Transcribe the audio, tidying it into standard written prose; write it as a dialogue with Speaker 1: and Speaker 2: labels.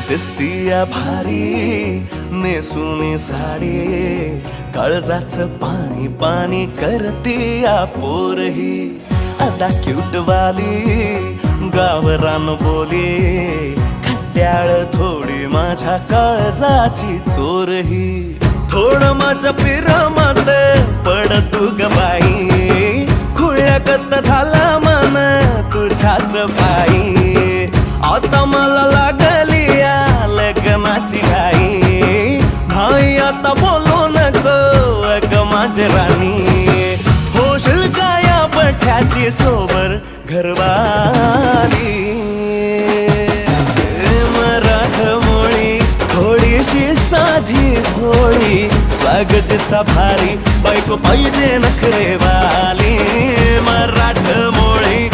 Speaker 1: दिसतीया भारी नेसूनी साडी, काळजाचं पाणी पाणी करतीया पोरही. आता क्यूट वाली गावरान बोली, खट्याळ थोडी माझ्या काळजाची चोरही. थोडं माझ्या पिरामात पड तू ग बाई, खुळ्यागत झाला मन तुझ्याच पायी. आता मला लागली या लग्नाची घाई, भाई आता बोलू नको अग माझी राणी. होशील का या पठ्याची सोबर घरवाली. मराठमोळी थोडीशी साधी भोळी, स्वागताचा भारी बायको पाहिजे नखरेवाली. मराठमोळी